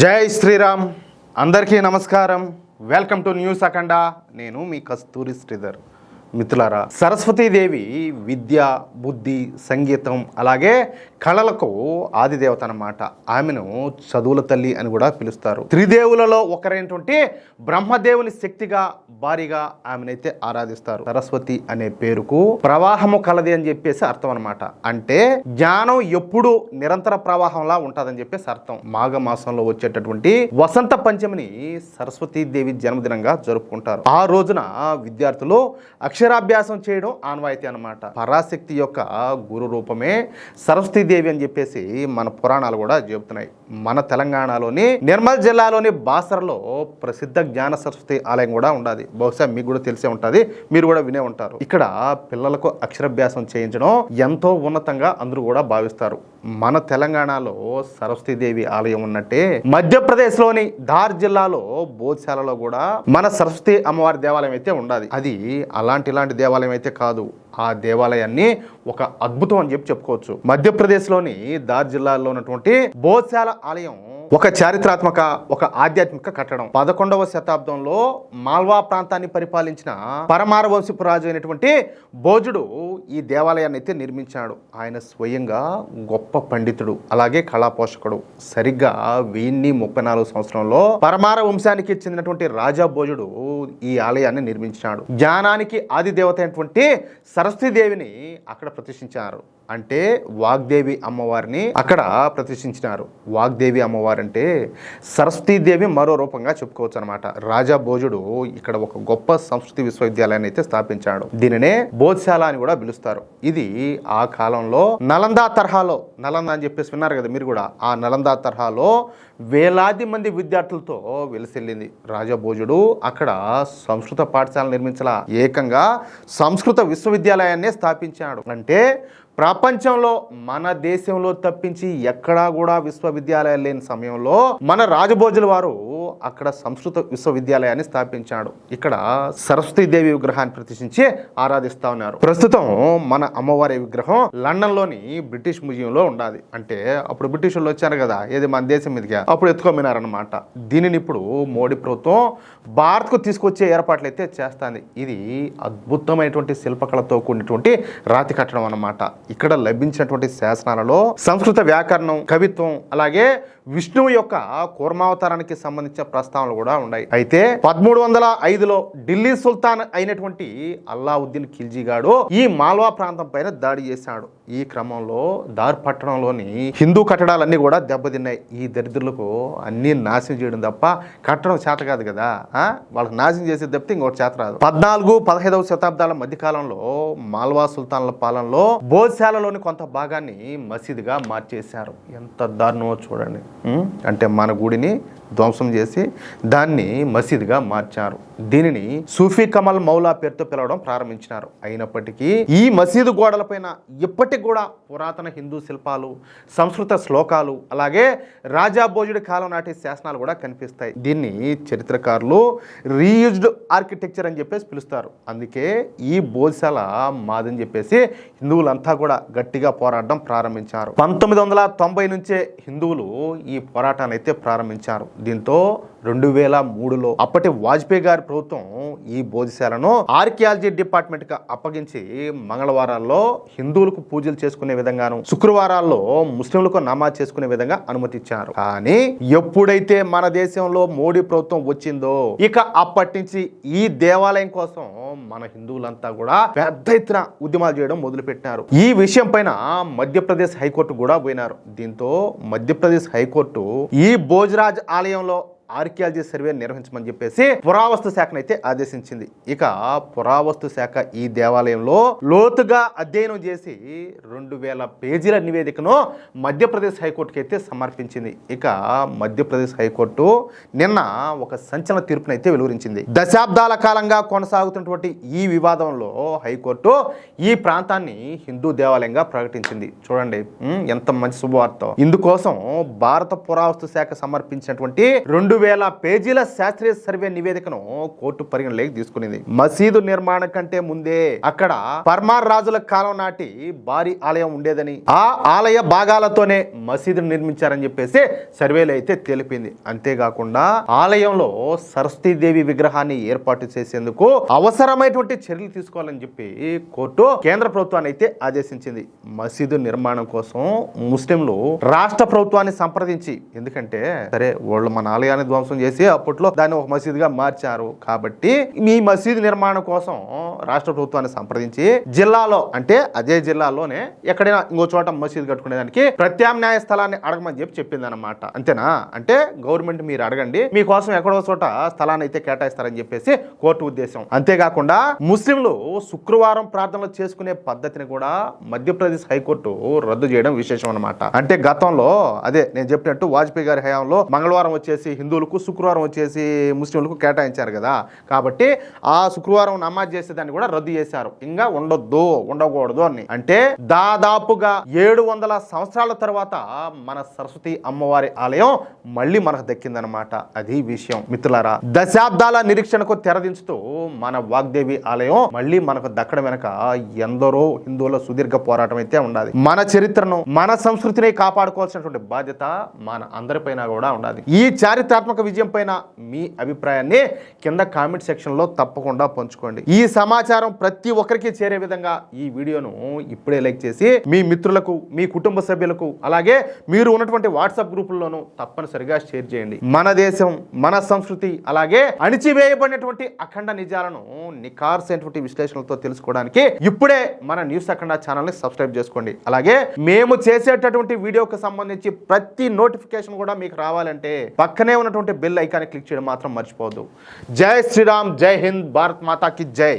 జై శ్రీరామ్. అందరికీ నమస్కారం. వెల్కమ్ టు న్యూస్ అఖండ. నేను మీ కస్తూరి శ్రీధర్. మిత్రులారా, సరస్వతీదేవి విద్య, బుద్ధి, సంగీతం అలాగే కళలకు ఆదిదేవత అన్నమాట. ఆమెను చదువుల తల్లి అని కూడా పిలుస్తారు. త్రిదేవులలో ఒకరైనటువంటి బ్రహ్మదేవుని శక్తిగా భారీగా ఆమెనైతే ఆరాధిస్తారు. సరస్వతి అనే పేరుకు ప్రవాహము కలది అని చెప్పేసి అర్థం అనమాట. అంటే జ్ఞానం ఎప్పుడు నిరంతర ప్రవాహంలా ఉంటుందని చెప్పేసి అర్థం. మాఘమాసంలో వచ్చేటటువంటి వసంత పంచమిని సరస్వతీదేవి జన్మదినంగా జరుపుకుంటారు. ఆ రోజున విద్యార్థులు అక్షరాభ్యాసం చేయడం ఆనవాయితీ అనమాట. పరాశక్తి యొక్క గురు రూపమే సరస్వతీదేవి అని చెప్పేసి మన పురాణాలు కూడా చెబుతున్నాయి. మన తెలంగాణలోని నిర్మల్ జిల్లాలోని బాసరలో ప్రసిద్ధ జ్ఞాన సరస్వతి ఆలయం కూడా ఉండాలి. బహుశా మీకు కూడా తెలిసే ఉంటుంది, మీరు కూడా వినే ఉంటారు. ఇక్కడ పిల్లలకు అక్షరాభ్యాసం చేయించడం ఎంతో ఉన్నతంగా అందరూ కూడా భావిస్తారు. మన తెలంగాణలో సరస్వతీదేవి ఆలయం ఉన్నట్టే మధ్యప్రదేశ్లోని ధార్ జిల్లాలో బోధ్శాలలో కూడా మన సరస్వతి అమ్మవారి దేవాలయం అయితే ఉండాలి. అది ఇలాంటి దేవాలయం అయితే కాదు. ఆ దేవాలయాన్ని ఒక అద్భుతం అని చెప్పుకోవచ్చు. మధ్యప్రదేశ్లోని ధార్ జిల్లాలో ఉన్నటువంటి బోధ్శాల ఆలయం ఒక చారిత్రాత్మక, ఒక ఆధ్యాత్మిక కట్టడం. 11వ శతాబ్దంలో మాల్వా ప్రాంతాన్ని పరిపాలించిన పరమార వంశపు రాజు అయినటువంటి భోజుడు ఈ దేవాలయాన్ని అయితే నిర్మించాడు. ఆయన స్వయంగా గొప్ప పండితుడు, అలాగే కళాపోషకుడు. సరిగ్గా 1034 సంవత్సరంలో పరమార వంశానికి చెందినటువంటి రాజా భోజుడు ఈ ఆలయాన్ని నిర్మించాడు. జ్ఞానానికి ఆది దేవత అయినటువంటి సరస్వతీదేవిని అక్కడ ప్రతిష్ఠించారు. అంటే వాగ్దేవి అమ్మవారిని అక్కడ ప్రతిష్ఠించినారు. వాగ్దేవి అమ్మవారు అంటే సరస్వతీదేవి మరో రూపంగా చెప్పుకోవచ్చు అనమాట. రాజా భోజుడు ఇక్కడ ఒక గొప్ప సంస్కృతి విశ్వవిద్యాలయాన్ని అయితే స్థాపించాడు. దీనినే బోధ్శాల అని కూడా పిలుస్తారు. ఇది ఆ కాలంలో నలందా తరహాలో, నలందా అని చెప్పేసి విన్నారు కదా మీరు కూడా, ఆ నలందా తరహాలో వేలాది మంది విద్యార్థులతో వెలిసిల్లింది. రాజా భోజుడు అక్కడ సంస్కృత పాఠశాల నిర్మించాల, ఏకంగా సంస్కృత విశ్వవిద్యాలయాన్నే స్థాపించాడు. అంటే ప్రపంచంలో మన దేశంలో తప్పించి ఎక్కడా కూడా విశ్వవిద్యాలయాలు లేని సమయంలో మన రాజభోజుల వారు అక్కడ సంస్కృత విశ్వవిద్యాలయాన్ని స్థాపించాడు. ఇక్కడ సరస్వతీదేవి విగ్రహాన్ని ప్రతిష్ఠించి ఆరాధిస్తా ఉన్నారు. ప్రస్తుతం మన అమ్మవారి విగ్రహం లండన్లోని బ్రిటిష్ మ్యూజియంలో ఉండాలి. అంటే అప్పుడు బ్రిటిష్ వాళ్ళు వచ్చారు కదా, ఏది మన దేశం మీదుగా, అప్పుడు ఎత్తుకోమినారనమాట. దీనిని ఇప్పుడు మోడీ ప్రభుత్వం భారత్కు తీసుకొచ్చే ఏర్పాట్లు అయితే చేస్తుంది. ఇది అద్భుతమైనటువంటి శిల్పకళతో కూడినటువంటి రాతి కట్టడం అన్నమాట. ఇక్కడ లభించినటువంటి శాసనాలలో సంస్కృత వ్యాకరణం, కవిత్వం, అలాగే విష్ణువు యొక్క కూర్మావతారానికి సంబంధించిన ప్రస్తావనలు కూడా ఉన్నాయి. అయితే 1305లో ఢిల్లీ సుల్తాన్ అయినటువంటి అల్లావుద్దీన్ ఖిల్జీ గాడు ఈ మాల్వా ప్రాంతం పైన దాడి చేశాడు. ఈ క్రమంలో దార్ పట్టణంలోని హిందూ కట్టడాలన్నీ కూడా దెబ్బతిన్నాయి. ఈ దరిద్రులకు అన్ని నాశనం చేయడం తప్ప కట్టడం చేత కాదు కదా, వాళ్ళకి నాశనం చేసే తప్పితే ఇంకోటి చేత రాదు. 14, 15వ శతాబ్దాల మధ్యకాలంలో మాల్వా సుల్తాన్ల పాలనలో బోధ్శాలలోని కొంత భాగాన్ని మసీదుగా మార్చేశారు. ఎంత దారుణమో చూడండి. అంటే మన గుడిని ధ్వంసం చేసి దాన్ని మసీదుగా మార్చారు. దీనిని సూఫీ కమల్ మౌలా పేరుతో పిలవడం ప్రారంభించినారు. అయినప్పటికీ ఈ మసీదు గోడలపైన ఇప్పటికి కూడా పురాతన హిందూ శిల్పాలు, సంస్కృత శ్లోకాలు, అలాగే రాజా భోజుడి కాలం నాటి శాసనాలు కూడా కనిపిస్తాయి. దీన్ని చరిత్రకారులు రీయూజ్డ్ ఆర్కిటెక్చర్ అని చెప్పేసి పిలుస్తారు. అందుకే ఈ బోధ్శాల మాదని చెప్పేసి హిందువులంతా కూడా గట్టిగా పోరాడడం ప్రారంభించారు. 1990 నుంచే హిందువులు ఈ పోరాటాన్ని అయితే ప్రారంభించారు. దీంతో 2003లో అప్పటి వాజ్పేయి గారి ప్రభుత్వం ఈ బోధిశాలను ఆర్కియాలజీ డిపార్ట్మెంట్ కి అప్పగించి మంగళవారాల్లో హిందువులకు పూజలు చేసుకునే విధంగాను, శుక్రవారాల్లో ముస్లింలకు నమాజ్ చేసుకునే విధంగా అనుమతిచ్చారు. కానీ ఎప్పుడైతే మన దేశంలో మోడీ ప్రభుత్వం వచ్చిందో ఇక అప్పటి నుంచి ఈ దేవాలయం కోసం మన హిందువులంతా కూడా పెద్ద ఎత్తున ఉద్యమాలు చేయడం మొదలుపెట్టినారు. ఈ విషయం పైన మధ్యప్రదేశ్ హైకోర్టు కూడా పోయినారు. దీంతో మధ్యప్రదేశ్ హైకోర్టు ఈ భోజరాజ్ ఆలయంలో ఆర్కియాలజీ సర్వే నిర్వహించమని చెప్పేసి పురావస్తు శాఖను అయితే ఆదేశించింది. ఇక పురావస్తు శాఖ ఈ దేవాలయంలో లోతుగా అధ్యయనం చేసి 2000 పేజీల నివేదికను మధ్యప్రదేశ్ హైకోర్టుకి అయితే సమర్పించింది. ఇక మధ్యప్రదేశ్ హైకోర్టు నిన్న ఒక సంచలన తీర్పును అయితే వెలువరించింది. దశాబ్దాల కాలంగా కొనసాగుతున్నటువంటి ఈ వివాదంలో హైకోర్టు ఈ ప్రాంతాన్ని హిందూ దేవాలయంగా ప్రకటించింది. చూడండి ఎంత మంచి శుభవార్త. ఇందుకోసం భారత పురావస్తు శాఖ సమర్పించినటువంటి 2000 3000 పేజీల శాస్త్రీయ సర్వే నివేదికను కోర్టు పరిగణలోకి తీసుకునింది. మసీదు నిర్మాణం కంటే ముందే అక్కడ పర్మార్ రాజుల కాలం నాటి భారీ ఆలయం ఉండేదని, ఆ ఆలయ భాగాలతోనే మసీదును నిర్మించారని చెప్పేసి సర్వేలో అయితే తెలిపింది. అంతేకాకుండా ఆలయంలో సరస్వతీదేవి విగ్రహాన్ని ఏర్పాటు చేసేందుకు అవసరమైనటువంటి చర్యలు తీసుకోవాలని చెప్పి కోర్టు కేంద్ర ప్రభుత్వాన్ని అయితే ఆదేశించింది. మసీదు నిర్మాణం కోసం ముస్లింలు రాష్ట్ర ప్రభుత్వాన్ని సంప్రదించి, ఎందుకంటే సరే వాళ్ళు మన ఆలయాన్ని ధ్వంసం చేసి అప్పట్లో దాన్ని ఒక మసీదుగా మార్చారు కాబట్టి మీ మసీదు నిర్మాణం కోసం రాష్ట్ర ప్రభుత్వాన్ని సంప్రదించి జిల్లాలో, అంటే అదే జిల్లాలోనే ఎక్కడైనా ఇంకో చోట మసీదు కట్టుకునేదానికి ప్రత్యామ్నాయ స్థలాన్ని అడగమని చెప్పి చెప్పింది అనమాట. అంతేనా? అంటే గవర్నమెంట్ మీరు అడగండి, మీకోసం ఎక్కడో చోట స్థలాన్ని అయితే కేటాయిస్తారని చెప్పేసి కోర్టు ఉద్దేశం. అంతేకాకుండా ముస్లింలు శుక్రవారం ప్రార్థనలు చేసుకునే పద్ధతిని కూడా మధ్యప్రదేశ్ హైకోర్టు రద్దు చేయడం విశేషం అనమాట. అంటే గతంలో అదే నేను చెప్పినట్టు వాజ్పేయి గారి హయాంలో మంగళవారం వచ్చేసి హిందువులకు, శుక్రవారం వచ్చేసి ముస్లింలకు కేటాయించారు కదా. కాబట్టి ఆ శుక్రవారం నమాజ్ చేసేదాన్ని కూడా రద్దు చేశారు. ఇంకా ఉండకూడదు అని. అంటే దాదాపుగా 700 సంవత్సరాల తర్వాత మన సరస్వతి అమ్మవారి ఆలయం మళ్ళీ మనకు దక్కిందనమాట. అది విషయం మిత్రులారా. దశాబ్దాల నిరీక్షణకు తెరదించుతూ మన వాగ్దేవి ఆలయం మళ్ళీ మనకు దక్కడం వెనక ఎందరో హిందువుల సుదీర్ఘ పోరాటం అయితే ఉండాలి. మన చరిత్రను, మన సంస్కృతిని కాపాడుకోవాల్సినటువంటి బాధ్యత మన అందరిపైన కూడా ఉండాలి. ఈ చారిత్రాత్మక విజయం పైన మీ అభిప్రాయాన్ని కింద కామెంట్ సెక్షన్ లో తప్పకుండా పంచుకోండి. ఈ సమాచారం ప్రతి ఒక్కరికి చేరే విధంగా ఈ వీడియోను ఇప్పుడే లైక్ చేసి మీ మిత్రులకు, మీ కుటుంబ సభ్యులకు, అలాగే మీరు ఉన్నటువంటి వాట్సాప్ గ్రూపుల్లోనూ తప్పనిసరిగా షేర్ చేయండి. మన దేశం, మన సంస్కృతి, అలాగే అణిచివేయబడినటువంటి అఖండ నిజాలను నిఖార్సైనటువంటి విశ్లేషణలతో తెలుసుకోవడానికి ఇప్పుడే మన న్యూస్ అఖండ ఛానల్ ని సబ్స్క్రైబ్ చేసుకోండి. అలాగే మేము చేసేటటువంటి వీడియోకి సంబంధించి ప్రతి నోటిఫికేషన్ కూడా మీకు రావాలంటే పక్కనే ఉన్నటువంటి బెల్ ఐకాన్ క్లిక్ చేయడం మాత్రం మర్చిపోవద్దు. జై శ్రీరామ్, జై హింద్, భారత్ మాతా కి జై.